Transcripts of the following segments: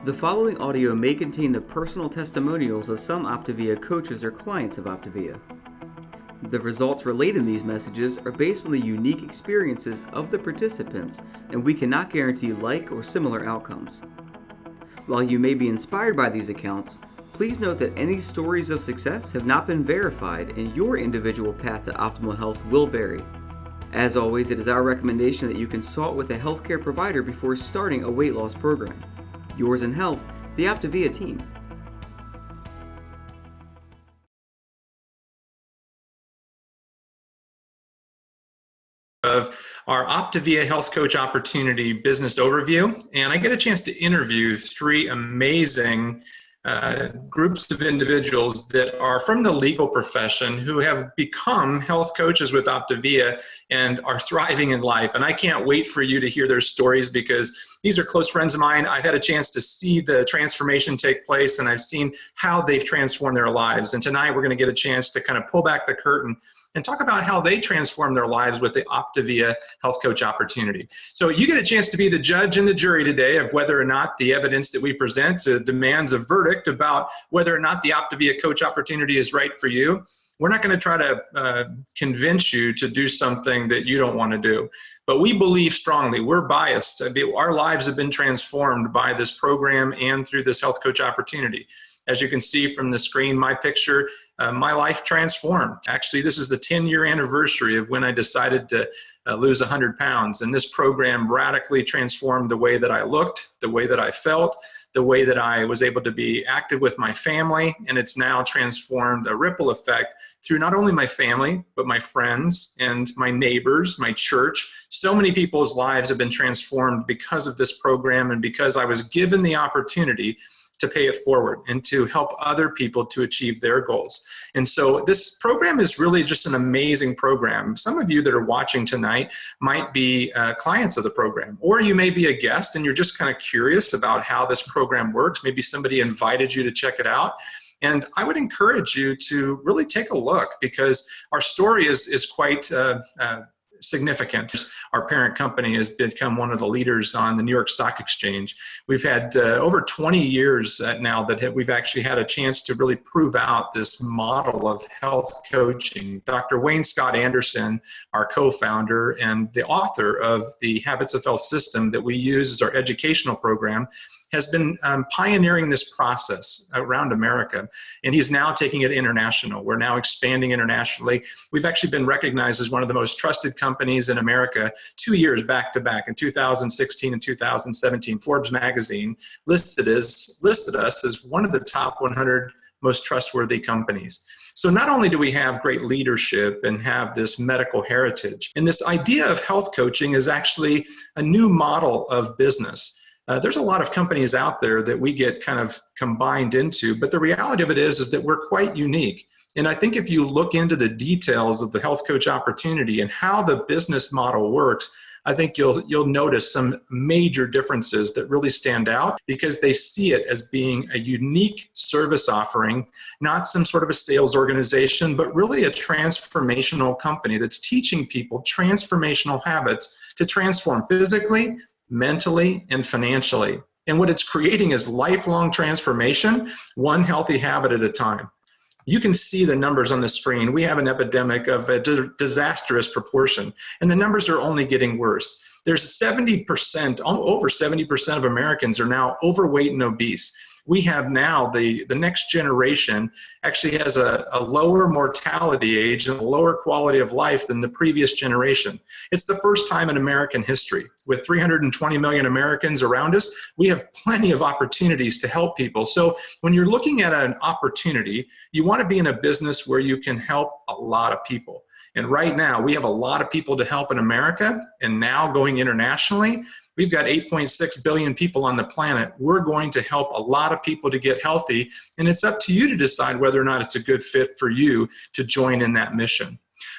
The following audio may contain the personal testimonials of some OPTAVIA coaches or clients of OPTAVIA. The results relayed in these messages are based on the unique experiences of the participants, and we cannot guarantee like or similar outcomes. While you may be inspired by these accounts, please note that any stories of success have not been verified and your individual path to optimal health will vary. As always, it is our recommendation that you consult with a healthcare provider before starting a weight loss program. Yours in health, the OPTAVIA team. Of our OPTAVIA Health Coach Opportunity Business Overview, and I get a chance to interview three amazing groups of individuals that are from the legal profession who have become health coaches with OPTAVIA and are thriving in life. And I can't wait for you to hear their stories because these are close friends of mine. I've had a chance to see the transformation take place, and I've seen how they've transformed their lives. And tonight we're going to get a chance to kind of pull back the curtain and talk about how they transform their lives with the OPTAVIA Health Coach Opportunity. So you get a chance to be the judge and the jury today of whether or not the evidence that we present demands a verdict about whether or not the OPTAVIA Coach Opportunity is right for you. We're not going to try to convince you to do something that you don't want to do. But we believe strongly, we're biased. Our lives have been transformed by this program and through this Health Coach Opportunity. As you can see from the screen, my picture, my life transformed. Actually, this is the 10-year anniversary of when I decided to lose 100 pounds. And this program radically transformed the way that I looked, the way that I felt, the way that I was able to be active with my family. And it's now transformed a ripple effect through not only my family, but my friends and my neighbors, my church. So many people's lives have been transformed because of this program and because I was given the opportunity to pay it forward and to help other people to achieve their goals. And so this program is really just an amazing program. Some of you that are watching tonight might be clients of the program, or you may be a guest and you're just kind of curious about how this program works. Maybe somebody invited you to check it out. And I would encourage you to really take a look because our story is quite significant. Our parent company has become one of the leaders on the New York Stock Exchange. We've had over 20 years now that we've actually had a chance to really prove out this model of health coaching. Dr. Wayne Scott Anderson, our co-founder and the author of the Habits of Health system that we use as our educational program, has been pioneering this process around America, and he's now taking it international. We're now expanding internationally. We've actually been recognized as one of the most trusted companies in America 2 years back to back. In 2016 and 2017, Forbes magazine listed us as one of the top 100 most trustworthy companies. So not only do we have great leadership and have this medical heritage, and this idea of health coaching is actually a new model of business. There's a lot of companies out there that we get kind of combined into, but the reality of it is that we're quite unique. And I think if you look into the details of the Health Coach Opportunity and how the business model works, I think you'll notice some major differences that really stand out because they see it as being a unique service offering, not some sort of a sales organization, but really a transformational company that's teaching people transformational habits to transform physically, mentally, and financially. And what it's creating is lifelong transformation, one healthy habit at a time. You can see the numbers on the screen. We have an epidemic of a disastrous proportion, and the numbers are only getting worse. There's 70%, over 70% of Americans are now overweight and obese. We have now the next generation actually has a lower mortality age and a lower quality of life than the previous generation. It's the first time in American history. With 320 million Americans around us, we have plenty of opportunities to help people. So when you're looking at an opportunity, you want to be in a business where you can help a lot of people. And right now, we have a lot of people to help in America, and now going internationally, we've got 8.6 billion people on the planet. We're going to help a lot of people to get healthy, and it's up to you to decide whether or not it's a good fit for you to join in that mission.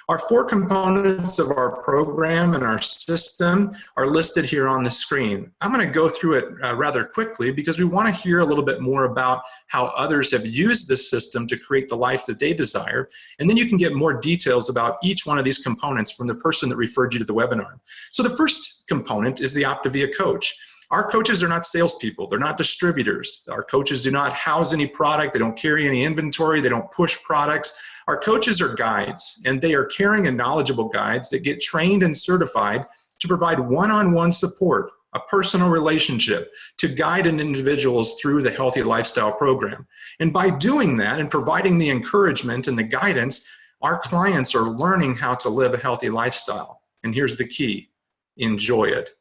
Our 4 components of our program and our system are listed here on the screen. I'm going to go through it rather quickly because we want to hear a little bit more about how others have used this system to create the life that they desire. And then you can get more details about each one of these components from the person that referred you to the webinar. So the first component is the OPTAVIA coach. Our coaches are not salespeople. They're not distributors. Our coaches do not house any product. They don't carry any inventory. They don't push products. Our coaches are guides, and they are caring and knowledgeable guides that get trained and certified to provide one-on-one support, a personal relationship, to guide an individuals through the Healthy Lifestyle Program. And by doing that and providing the encouragement and the guidance, our clients are learning how to live a healthy lifestyle. And here's the key: enjoy it.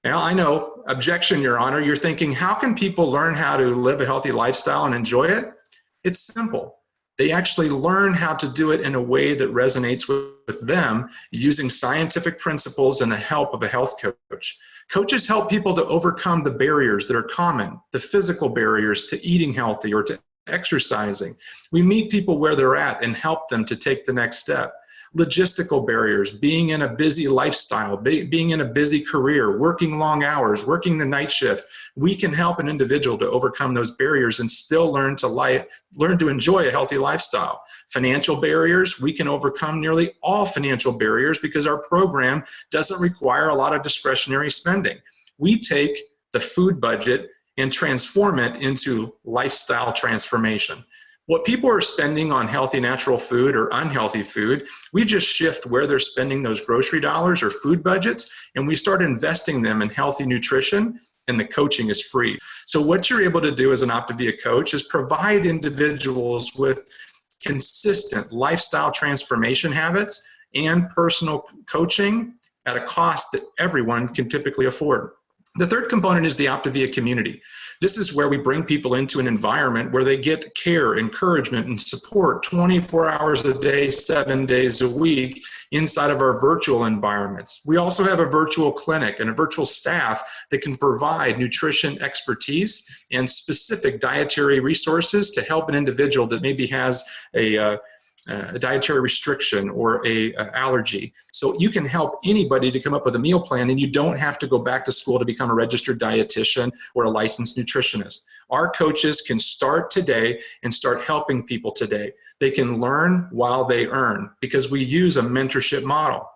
Now, I know, objection, Your Honor, you're thinking, how can people learn how to live a healthy lifestyle and enjoy it? It's simple. They actually learn how to do it in a way that resonates with them using scientific principles and the help of a health coach. Coaches help people to overcome the barriers that are common, the physical barriers to eating healthy or to exercising. We meet people where they're at and help them to take the next step. Logistical barriers, being in a busy lifestyle, being in a busy career, working long hours, working the night shift. We can help an individual to overcome those barriers and still learn to enjoy a healthy lifestyle. Financial barriers, we can overcome nearly all financial barriers because our program doesn't require a lot of discretionary spending. We take the food budget and transform it into lifestyle transformation. What people are spending on healthy natural food or unhealthy food, we just shift where they're spending those grocery dollars or food budgets, and we start investing them in healthy nutrition, and the coaching is free. So what you're able to do as an OPTAVIA coach is provide individuals with consistent lifestyle transformation habits and personal coaching at a cost that everyone can typically afford. The third component is the OPTAVIA community. This is where we bring people into an environment where they get care, encouragement, and support 24 hours a day, 7 days a week inside of our virtual environments. We also have a virtual clinic and a virtual staff that can provide nutrition expertise and specific dietary resources to help an individual that maybe has a dietary restriction or a allergy. So you can help anybody to come up with a meal plan, and you don't have to go back to school to become a registered dietitian or a licensed nutritionist. Our coaches can start today and start helping people today. They can learn while they earn because we use a mentorship model.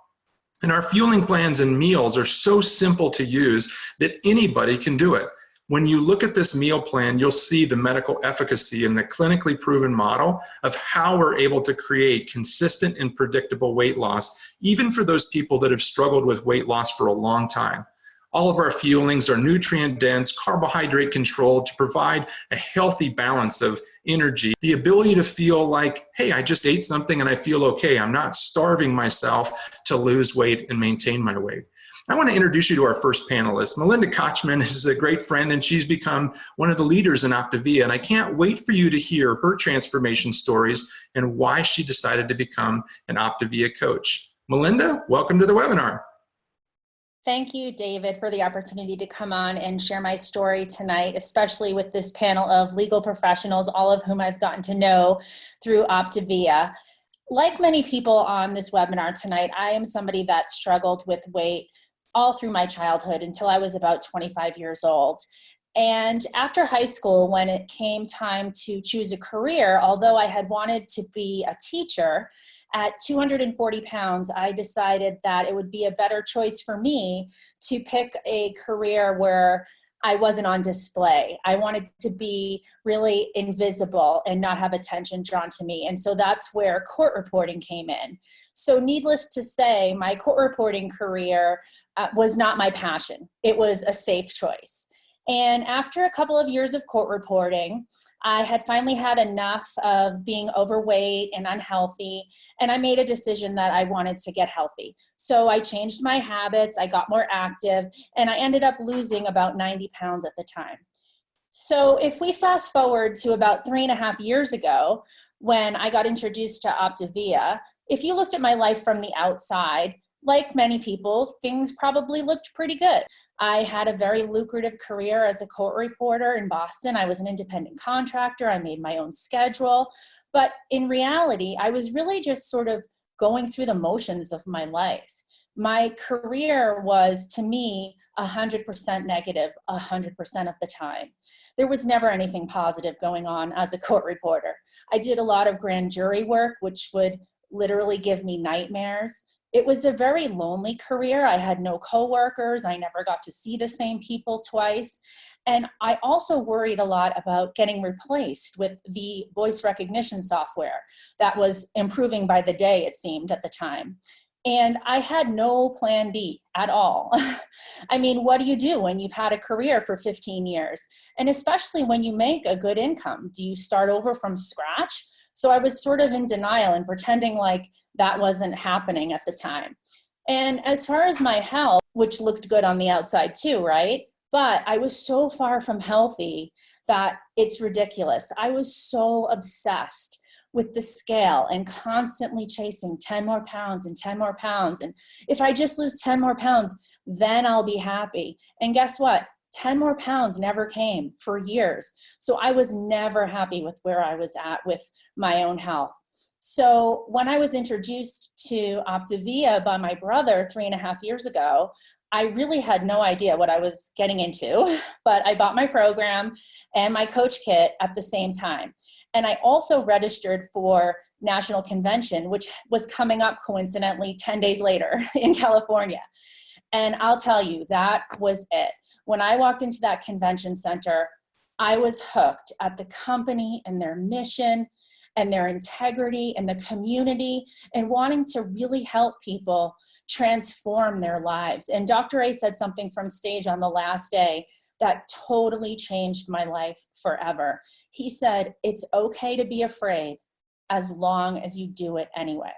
And our fueling plans and meals are so simple to use that anybody can do it. When you look at this meal plan, you'll see the medical efficacy and the clinically proven model of how we're able to create consistent and predictable weight loss, even for those people that have struggled with weight loss for a long time. All of our fuelings are nutrient-dense, carbohydrate controlled to provide a healthy balance of energy, the ability to feel like, hey, I just ate something and I feel okay. I'm not starving myself to lose weight and maintain my weight. I want to introduce you to our first panelist. Melinda Kochman is a great friend, and she's become one of the leaders in OPTAVIA, and I can't wait for you to hear her transformation stories and why she decided to become an OPTAVIA coach. Melinda, welcome to the webinar. Thank you, David, for the opportunity to come on and share my story tonight, especially with this panel of legal professionals, all of whom I've gotten to know through OPTAVIA. Like many people on this webinar tonight, I am somebody that struggled with weight all through my childhood until I was about 25 years old. And after high school, when it came time to choose a career, although I had wanted to be a teacher, at 240 pounds, I decided that it would be a better choice for me to pick a career where I wasn't on display. I wanted to be really invisible and not have attention drawn to me. And so that's where court reporting came in. So needless to say, my court reporting career was not my passion. It was a safe choice. And after a couple of years of court reporting, I had finally had enough of being overweight and unhealthy, and I made a decision that I wanted to get healthy. So I changed my habits, I got more active, and I ended up losing about 90 pounds at the time. So if we fast forward to about 3.5 years ago, when I got introduced to OPTAVIA, if you looked at my life from the outside, like many people, things probably looked pretty good. I had a very lucrative career as a court reporter in Boston. I was an independent contractor. I made my own schedule. But in reality, I was really just sort of going through the motions of my life. My career was, to me, 100% negative 100% of the time. There was never anything positive going on as a court reporter. I did a lot of grand jury work, which would literally give me nightmares. It was a very lonely career. I had no coworkers. I never got to see the same people twice. And I also worried a lot about getting replaced with the voice recognition software that was improving by the day, it seemed at the time. And I had no plan B at all. I mean, what do you do when you've had a career for 15 years? And especially when you make a good income, do you start over from scratch? So I was sort of in denial and pretending like that wasn't happening at the time. And as far as my health, which looked good on the outside too, right? But I was so far from healthy that it's ridiculous. I was so obsessed with the scale and constantly chasing 10 more pounds and 10 more pounds. And if I just lose 10 more pounds, then I'll be happy. And guess what? 10 more pounds never came for years. So I was never happy with where I was at with my own health. So when I was introduced to OPTAVIA by my brother 3.5 years ago, I really had no idea what I was getting into, but I bought my program and my coach kit at the same time. And I also registered for National Convention, which was coming up coincidentally 10 days later in California. And I'll tell you, that was it. When I walked into that convention center, I was hooked at the company and their mission and their integrity and the community and wanting to really help people transform their lives. And Dr. A said something from stage on the last day that totally changed my life forever. He said, it's okay to be afraid as long as you do it anyway.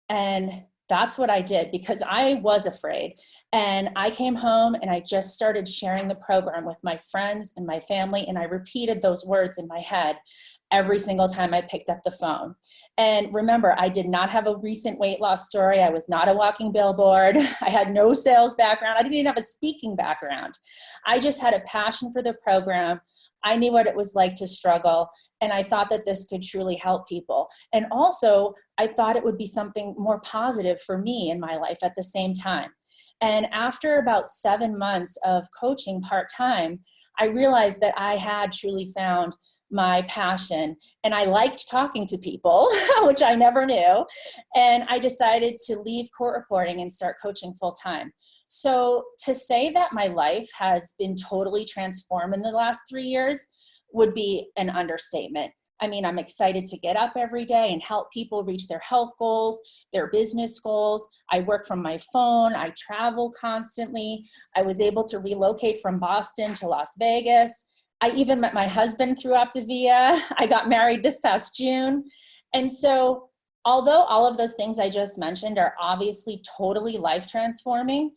And that's what I did, because I was afraid. And I came home and I just started sharing the program with my friends and my family. And I repeated those words in my head every single time I picked up the phone. And remember, I did not have a recent weight loss story. I was not a walking billboard. I had no sales background. I didn't even have a speaking background. I just had a passion for the program. I knew what it was like to struggle, and I thought that this could truly help people. And also, I thought it would be something more positive for me in my life at the same time. And after about 7 months of coaching part-time, I realized that I had truly found my passion, and I liked talking to people, which I never knew. And I decided to leave court reporting and start coaching full-time. So to say that my life has been totally transformed in the last 3 years would be an understatement. I mean, I'm excited to get up every day and help people reach their health goals, their business goals. I work from my phone. I travel constantly. I was able to relocate from Boston to Las Vegas. I even met my husband through OPTAVIA. I got married this past June. And so although all of those things I just mentioned are obviously totally life transforming,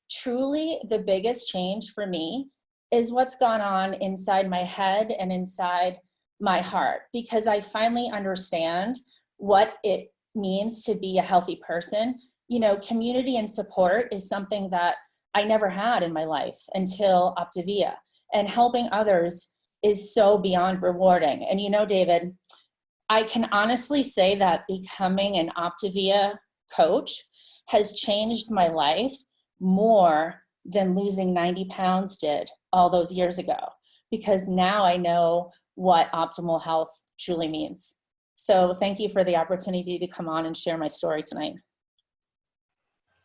truly the biggest change for me is what's gone on inside my head and inside my heart, because I finally understand what it means to be a healthy person. You know, community and support is something that I never had in my life until OPTAVIA. And helping others is so beyond rewarding. And you know, David, I can honestly say that becoming an OPTAVIA coach has changed my life more than losing 90 pounds did all those years ago, because now I know what optimal health truly means. So thank you for the opportunity to come on and share my story tonight.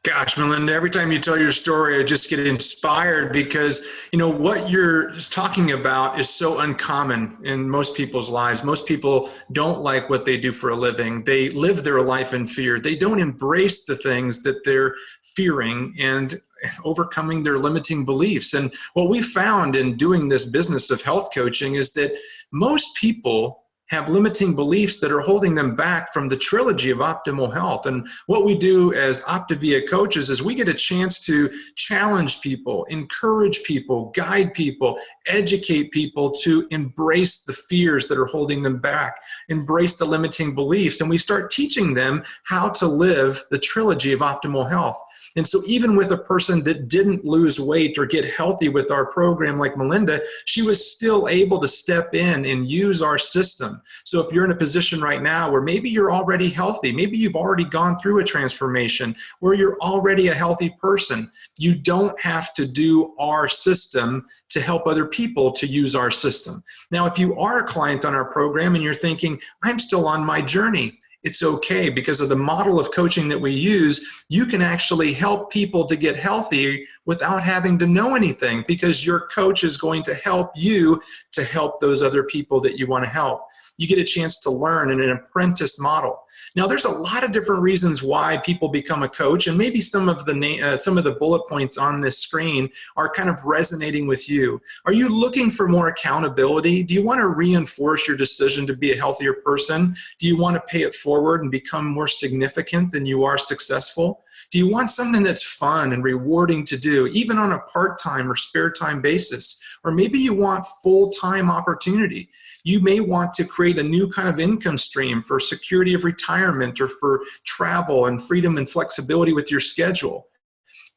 Gosh, Melinda, every time you tell your story, I just get inspired, because, you know, what you're talking about is so uncommon in most people's lives. Most people don't like what they do for a living. They live their life in fear. They don't embrace the things that they're fearing and overcoming their limiting beliefs. And what we found in doing this business of health coaching is that most people have limiting beliefs that are holding them back from the trilogy of optimal health. And what we do as OPTAVIA coaches is we get a chance to challenge people, encourage people, guide people, educate people to embrace the fears that are holding them back, embrace the limiting beliefs, and we start teaching them how to live the trilogy of optimal health. And so even with a person that didn't lose weight or get healthy with our program like Melinda, she was still able to step in and use our system. So if you're in a position right now where maybe you're already healthy, maybe you've already gone through a transformation, where you're already a healthy person, you don't have to do our system to help other people to use our system. Now, if you are a client on our program and you're thinking, I'm still on my journey, it's okay, because of the model of coaching that we use. You can actually help people to get healthy without having to know anything, because your coach is going to help you to help those other people that you want to help. You get a chance to learn in an apprentice model. Now, there's a lot of different reasons why people become a coach, and maybe some of the bullet points on this screen are kind of resonating with you. Are you looking for more accountability? Do you want to reinforce your decision to be a healthier person? Do you want to pay it forward and become more significant than you are successful? Do you want something that's fun and rewarding to do, even on a part-time or spare time basis? Or maybe you want full-time opportunity. You may want to create a new kind of income stream for security of retirement, or for travel and freedom and flexibility with your schedule.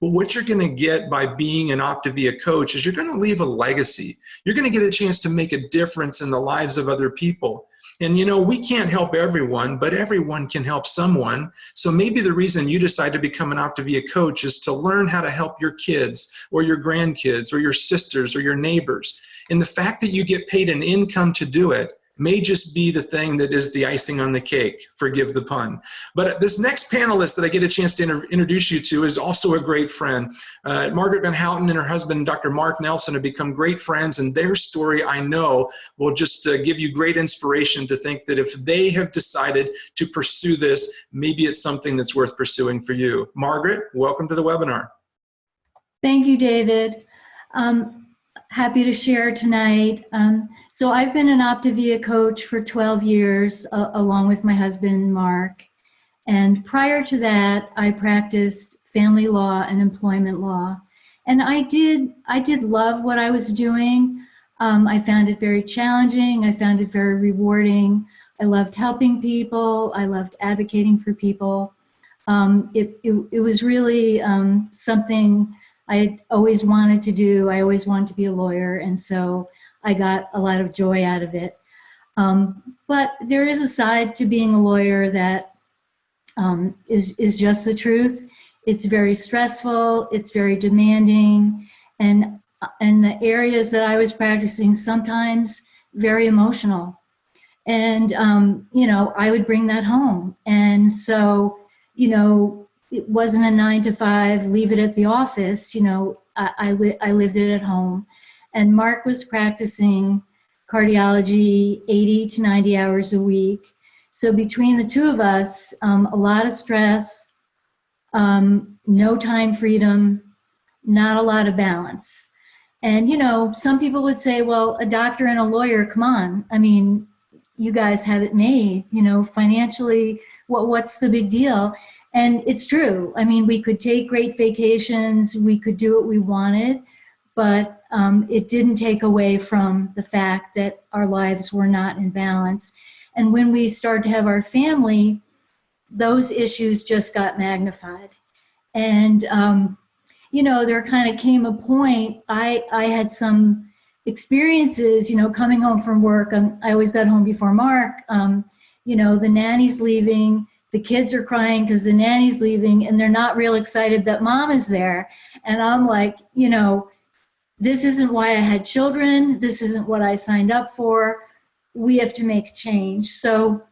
But what you're going to get by being an OPTAVIA coach is you're going to leave a legacy. You're going to get a chance to make a difference in the lives of other people. And you know, we can't help everyone, but everyone can help someone. So maybe the reason you decide to become an OPTAVIA coach is to learn how to help your kids or your grandkids or your sisters or your neighbors. And the fact that you get paid an income to do it may just be the thing that is the icing on the cake, forgive the pun. But this next panelist that I get a chance to introduce you to is also a great friend. Margaret Van Houten and her husband, Dr. Mark Nelson, have become great friends, and their story, I know, will just give you great inspiration to think that if they have decided to pursue this, maybe it's something that's worth pursuing for you. Margaret, welcome to the webinar. Thank you, David. Happy to share tonight. So I've been an OPTAVIA coach for 12 years, along with my husband, Mark. And prior to that, I practiced family law and employment law. And I did love what I was doing. I found it very challenging. I found it very rewarding. I loved helping people. I loved advocating for people. It was really something I always wanted to do. I always wanted to be a lawyer, and so I got a lot of joy out of it. But there is a side to being a lawyer that is just the truth. It's very stressful, it's very demanding, and the areas that I was practicing, sometimes very emotional. And, you know, I would bring that home. And so, you know, it wasn't a 9-to-5, leave it at the office. You know, I lived it at home. And Mark was practicing cardiology 80 to 90 hours a week. So between the two of us, a lot of stress, no time freedom, not a lot of balance. And, you know, some people would say, well, a doctor and a lawyer, come on. I mean, you guys have it made, you know, financially, what's the big deal? And it's true. I mean, we could take great vacations, we could do what we wanted, but it didn't take away from the fact that our lives were not in balance. And when we started to have our family, those issues just got magnified. And, you know, there kind of came a point, I had some experiences, you know, coming home from work. I always got home before Mark. You know, the nanny's leaving. The kids are crying because the nanny's leaving, and they're not real excited that mom is there. And I'm like, you know, this isn't why I had children. This isn't what I signed up for. We have to make change. So,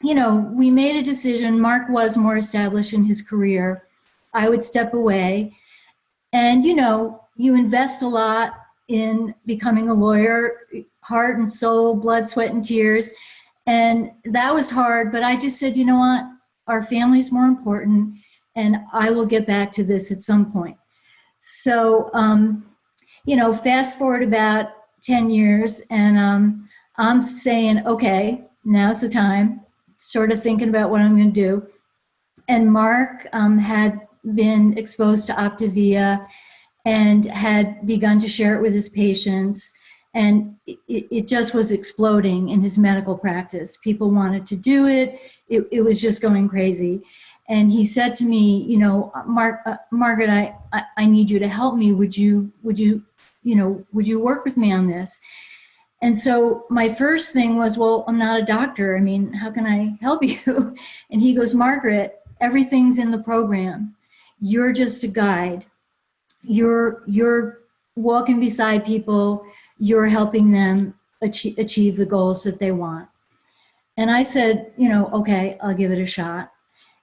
you know, we made a decision. Mark was more established in his career. I would step away. And, you know, you invest a lot in becoming a lawyer, heart and soul, blood, sweat, and tears. And that was hard, but I just said, you know what, our family's more important, and I will get back to this at some point. So, you know, fast forward about 10 years, and I'm saying, okay, now's the time, sort of thinking about what I'm going to do. And Mark had been exposed to OPTAVIA and had begun to share it with his patients. And it just was exploding in his medical practice. People wanted to do it. It was just going crazy. And he said to me, you know, Margaret, I need you to help me. Would you work with me on this? And so my first thing was, well, I'm not a doctor. I mean, how can I help you? And he goes, Margaret, everything's in the program. You're just a guide. You're walking beside people. You're helping them achieve the goals that they want. And I said, okay, I'll give it a shot.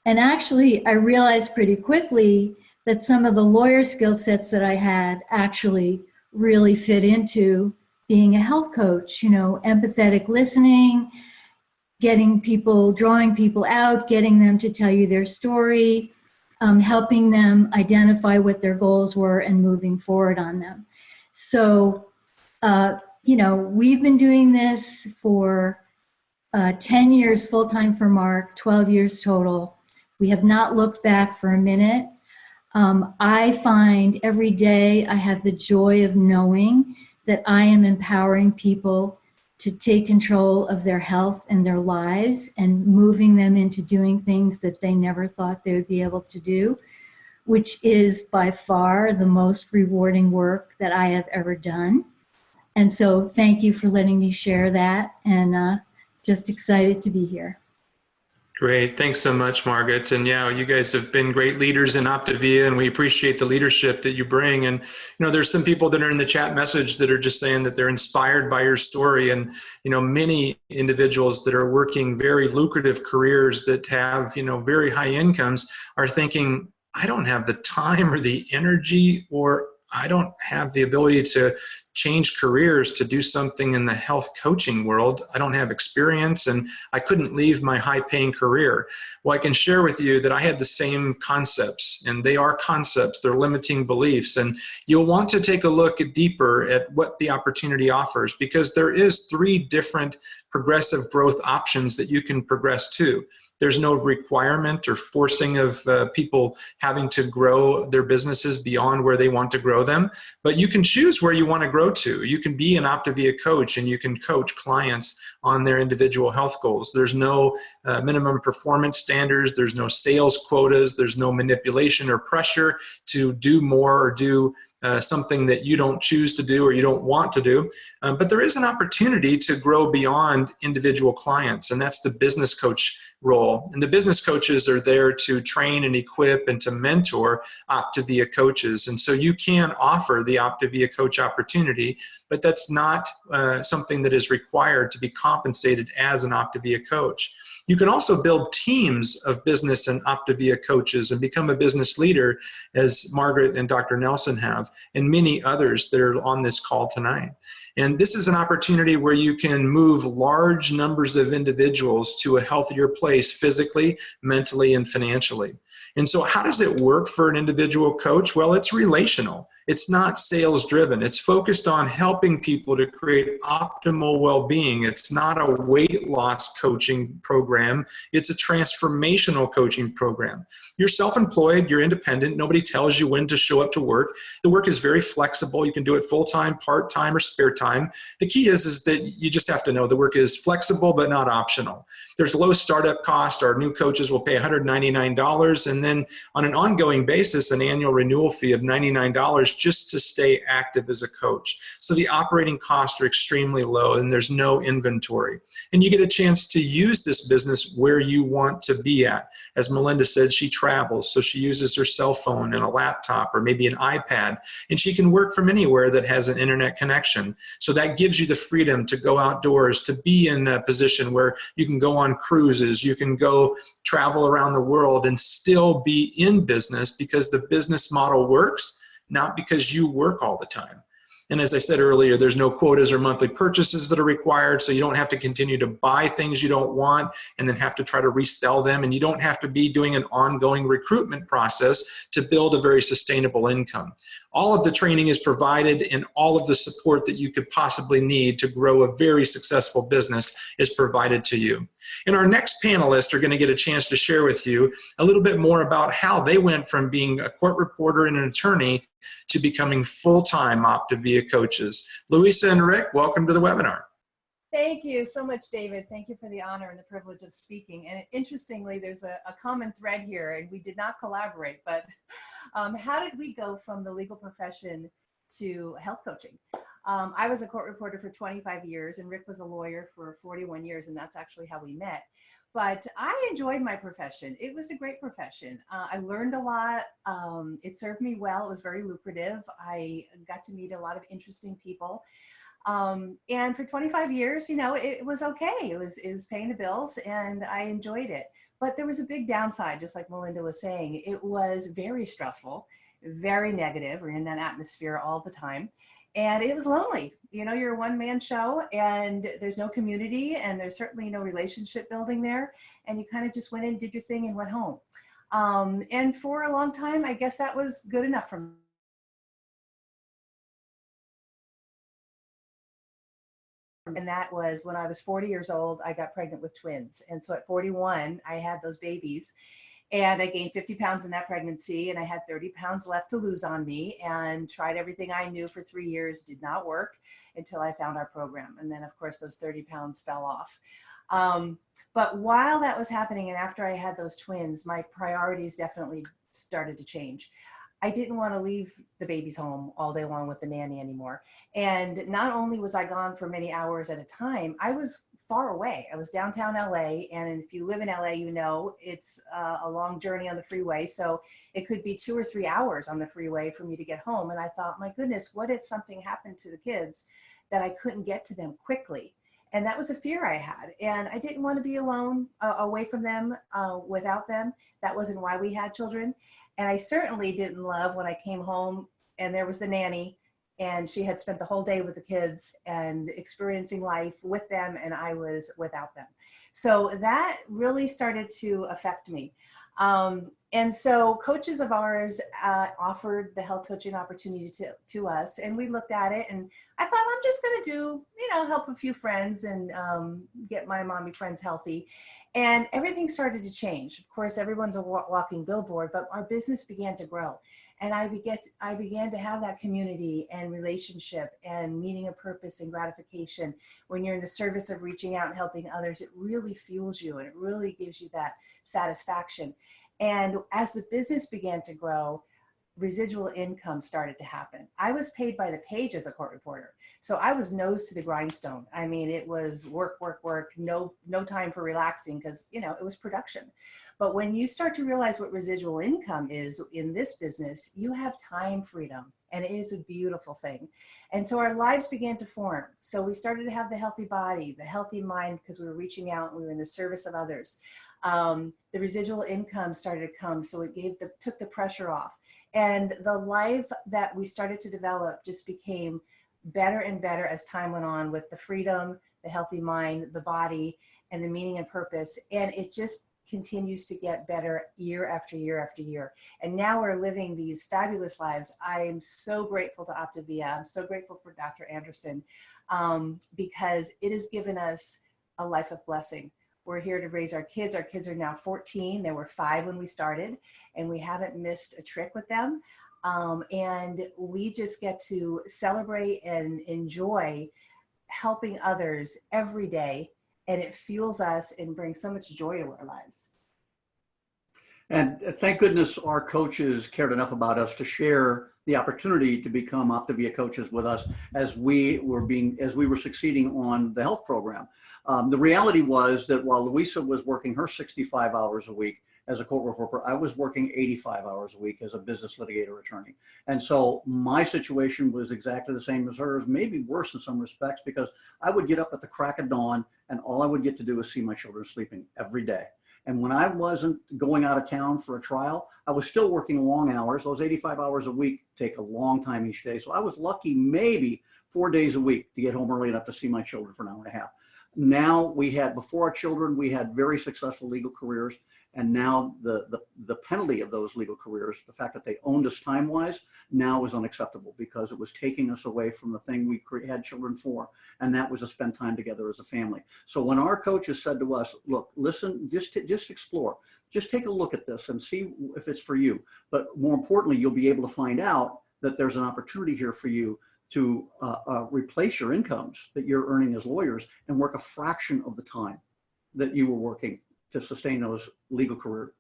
And actually, I realized pretty quickly that some of the lawyer skill sets that I had actually really fit into being a health coach, empathetic listening, getting people, drawing people out, getting them to tell you their story, helping them identify what their goals were and moving forward on them. So, we've been doing this for 10 years full-time for Mark, 12 years total. We have not looked back for a minute. I find every day I have the joy of knowing that I am empowering people to take control of their health and their lives and moving them into doing things that they never thought they would be able to do, which is by far the most rewarding work that I have ever done. And so thank you for letting me share that, and just excited to be here. Great. Thanks so much, Margaret. And yeah, you guys have been great leaders in OPTAVIA, and we appreciate the leadership that you bring. And, there's some people that are in the chat message that are just saying that they're inspired by your story. And, many individuals that are working very lucrative careers that have, very high incomes are thinking, I don't have the time or the energy, or I don't have the ability to change careers to do something in the health coaching world. I don't have experience, and I couldn't leave my high-paying career. Well, I can share with you that I had the same concepts, and they are concepts. They're limiting beliefs, and you'll want to take a look deeper at what the opportunity offers, because there is 3 different progressive growth options that you can progress to. There's no requirement or forcing of people having to grow their businesses beyond where they want to grow them, but you can choose where you want to grow to. You can be an OPTAVIA coach, and you can coach clients on their individual health goals. There's no minimum performance standards. There's no sales quotas. There's no manipulation or pressure to do more or do something that you don't choose to do or you don't want to do. But there is an opportunity to grow beyond individual clients, and that's the business coach role. And the business coaches are there to train and equip and to mentor OPTAVIA coaches. And so you can offer the OPTAVIA coach opportunity, but that's not something that is required to be compensated as an OPTAVIA coach. You can also build teams of business and OPTAVIA coaches and become a business leader, as Margaret and Dr. Nelson have, and many others that are on this call tonight. And this is an opportunity where you can move large numbers of individuals to a healthier place physically, mentally, and financially. And so how does it work for an individual coach? Well, it's relational. It's not sales driven. It's focused on helping people to create optimal well-being. It's not a weight loss coaching program. It's a transformational coaching program. You're self-employed, you're independent. Nobody tells you when to show up to work. The work is very flexible. You can do it full-time, part-time, or spare time. The key is that you just have to know the work is flexible but not optional. There's low startup cost. Our new coaches will pay $199, and then on an ongoing basis, an annual renewal fee of $99 just to stay active as a coach. So the operating costs are extremely low, and there's no inventory. And you get a chance to use this business where you want to be at. As Melinda said, she travels, so she uses her cell phone and a laptop or maybe an iPad, and she can work from anywhere that has an internet connection. So that gives you the freedom to go outdoors, to be in a position where you can go on cruises, you can go travel around the world and still be in business, because the business model works, not because you work all the time. And as I said earlier, there's no quotas or monthly purchases that are required, so you don't have to continue to buy things you don't want and then have to try to resell them, and you don't have to be doing an ongoing recruitment process to build a very sustainable income. All of the training is provided, and all of the support that you could possibly need to grow a very successful business is provided to you. And our next panelists are going to get a chance to share with you a little bit more about how they went from being a court reporter and an attorney to becoming full-time OPTAVIA coaches. Loisa and Rick, welcome to the webinar. Thank you so much, David. Thank you for the honor and the privilege of speaking. And interestingly, there's a common thread here, and we did not collaborate, but how did we go from the legal profession to health coaching? I was a court reporter for 25 years, and Rick was a lawyer for 41 years, and that's actually how we met. But I enjoyed my profession. It was a great profession. I learned a lot. It served me well. It was very lucrative. I got to meet a lot of interesting people. And for 25 years, you know, it was okay. It was paying the bills and I enjoyed it. But there was a big downside, just like Melinda was saying. It was very stressful, very negative. We're in that atmosphere all the time. And it was lonely. You know, you're a one-man show and there's no community and there's certainly no relationship building there. And you kind of just went in, did your thing and went home. And for a long time, I guess that was good enough for me. And that was when I was 40 years old, I got pregnant with twins. And so at 41, I had those babies and I gained 50 pounds in that pregnancy and I had 30 pounds left to lose on me and tried everything I knew for 3 years, did not work until I found our program. And then of course, those 30 pounds fell off. But while that was happening and after I had those twins, my priorities definitely started to change. I didn't want to leave the babies home all day long with the nanny anymore. And not only was I gone for many hours at a time, I was far away. I was downtown LA. And if you live in LA, you know, it's a long journey on the freeway. So it could be 2 or 3 hours on the freeway for me to get home. And I thought, my goodness, what if something happened to the kids that I couldn't get to them quickly? And that was a fear I had. And I didn't want to be alone, away from them, without them. That wasn't why we had children. And I certainly didn't love when I came home and there was the nanny and she had spent the whole day with the kids and experiencing life with them and I was without them. So that really started to affect me. And so coaches of ours offered the health coaching opportunity to us and we looked at it and I thought, I'm just going to do, you know, help a few friends and get my mommy friends healthy. And everything started to change. Of course, everyone's a walking billboard, but our business began to grow. And I began to have that community and relationship and meaning of purpose and gratification. When you're in the service of reaching out and helping others, it really fuels you and it really gives you that satisfaction. And as the business began to grow, residual income started to happen. I was paid by the page as a court reporter. So I was nose to the grindstone. I mean, it was work, work, work, no time for relaxing because, you know, it was production. But when you start to realize what residual income is in this business, you have time freedom and it is a beautiful thing. And so our lives began to form. So we started to have the healthy body, the healthy mind, because we were reaching out and we were in the service of others. The residual income started to come. So it took the pressure off. And the life that we started to develop just became better and better as time went on with the freedom, the healthy mind, the body, and the meaning and purpose. And it just continues to get better year after year after year. And now we're living these fabulous lives. I am so grateful to OPTAVIA. I'm so grateful for Dr. Anderson because it has given us a life of blessing. We're here to raise our kids. Our kids are now 14. They were 5 when we started, and we haven't missed a trick with them. And we just get to celebrate and enjoy helping others every day. And it fuels us and brings so much joy to our lives. And thank goodness our coaches cared enough about us to share the opportunity to become OPTAVIA coaches with us as we were succeeding on the health program. The reality was that while Louisa was working her 65 hours a week as a court reporter, I was working 85 hours a week as a business litigator attorney. And so my situation was exactly the same as hers, maybe worse in some respects, because I would get up at the crack of dawn and all I would get to do was see my children sleeping every day. And when I wasn't going out of town for a trial, I was still working long hours. Those 85 hours a week take a long time each day. So I was lucky maybe 4 days a week to get home early enough to see my children for an hour and a half. Now before our children, we had very successful legal careers. And now the penalty of those legal careers, the fact that they owned us time-wise, now is unacceptable because it was taking us away from the thing we had children for, and that was to spend time together as a family. So when our coaches said to us, look, listen, just explore, just take a look at this and see if it's for you. But more importantly, you'll be able to find out that there's an opportunity here for you to replace your incomes that you're earning as lawyers and work a fraction of the time that you were working to sustain those legal career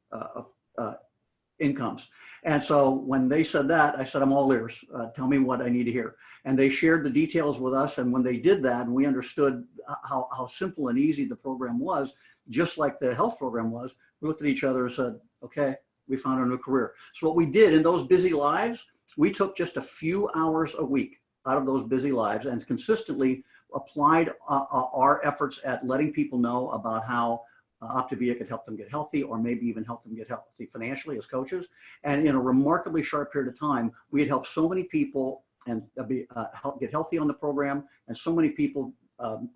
incomes. And so when they said that, I said, I'm all ears. Tell me what I need to hear. And they shared the details with us. And when they did that, and we understood how simple and easy the program was, just like the health program was, we looked at each other and said, okay, we found a new career. So what we did in those busy lives, we took just a few hours a week out of those busy lives and consistently applied our efforts at letting people know about how OPTAVIA could help them get healthy, or maybe even help them get healthy financially as coaches. And in a remarkably short period of time, we had helped so many people and help get healthy on the program, and so many people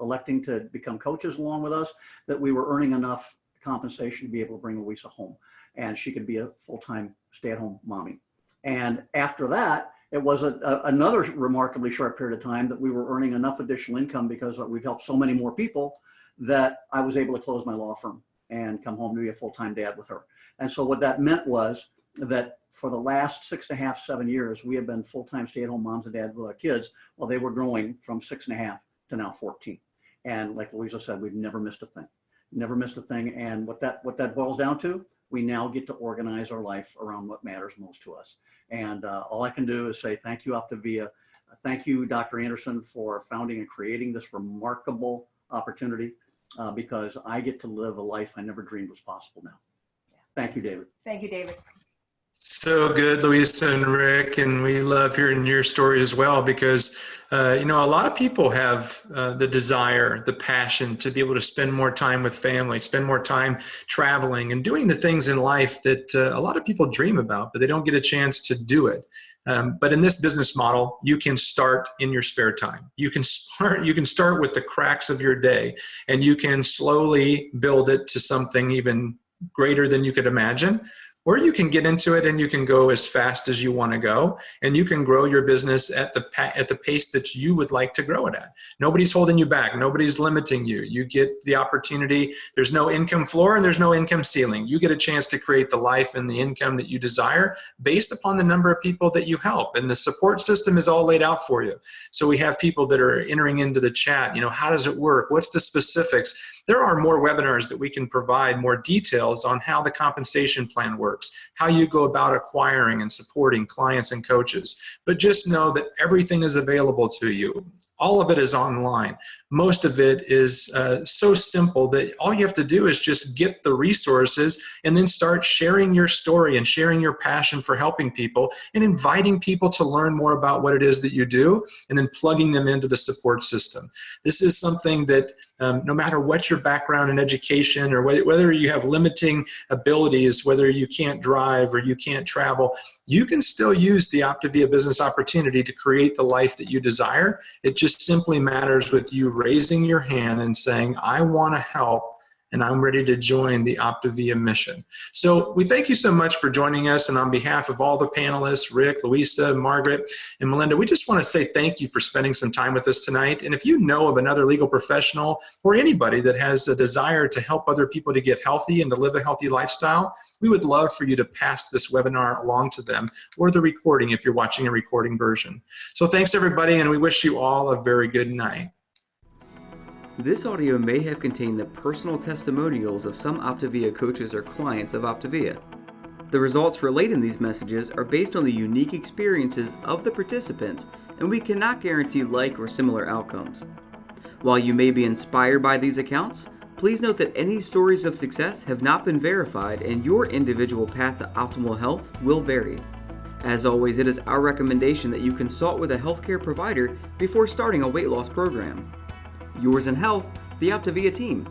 electing to become coaches along with us, that we were earning enough compensation to be able to bring Louisa home, and she could be a full-time stay-at-home mommy. And after that, it was another remarkably short period of time that we were earning enough additional income, because we've helped so many more people, that I was able to close my law firm and come home to be a full-time dad with her. And so what that meant was that for the last 6.5, 7 years, we have been full-time stay-at-home moms and dads with our kids while they were growing from 6.5 to now 14. And like Louisa said, we've never missed a thing. Never missed a thing. And what that boils down to, we now get to organize our life around what matters most to us. And all I can do is say thank you, OPTAVIA. Thank you, Dr. Anderson, for founding and creating this remarkable opportunity, because I get to live a life I never dreamed was possible now. Thank you, David. Thank you, David. So good, Loisa and Rick, and we love hearing your story as well, because a lot of people have the desire, the passion to be able to spend more time with family, spend more time traveling and doing the things in life that a lot of people dream about, but they don't get a chance to do it. But in this business model, you can start in your spare time. You can start with the cracks of your day, and you can slowly build it to something even greater than you could imagine. Or you can get into it and you can go as fast as you want to go, and you can grow your business at the pace that you would like to grow it at. Nobody's holding you back. Nobody's limiting you. You get the opportunity. There's no income floor and there's no income ceiling. You get a chance to create the life and the income that you desire based upon the number of people that you help. And the support system is all laid out for you. So we have people that are entering into the chat. How does it work? What's the specifics? There are more webinars that we can provide more details on how the compensation plan works, how you go about acquiring and supporting clients and coaches. But just know that everything is available to you. All of it is online. Most of it is so simple that all you have to do is just get the resources and then start sharing your story and sharing your passion for helping people and inviting people to learn more about what it is that you do, and then plugging them into the support system. This is something that no matter what your background in education, or whether you have limiting abilities, whether you can't drive or you can't travel, you can still use the OPTAVIA business opportunity to create the life that you desire. It just simply matters with you raising your hand and saying, I want to help, and I'm ready to join the OPTAVIA mission. So we thank you so much for joining us. And on behalf of all the panelists, Rick, Louisa, Margaret, and Melinda, we just want to say thank you for spending some time with us tonight. And if you know of another legal professional or anybody that has a desire to help other people to get healthy and to live a healthy lifestyle, we would love for you to pass this webinar along to them, or the recording if you're watching a recording version. So thanks, everybody, and we wish you all a very good night. This audio may have contained the personal testimonials of some OPTAVIA coaches or clients of OPTAVIA. The results relayed in these messages are based on the unique experiences of the participants, and we cannot guarantee like or similar outcomes. While you may be inspired by these accounts, please note that any stories of success have not been verified, and your individual path to optimal health will vary. As always, it is our recommendation that you consult with a healthcare provider before starting a weight loss program. Yours in health, the OPTAVIA team.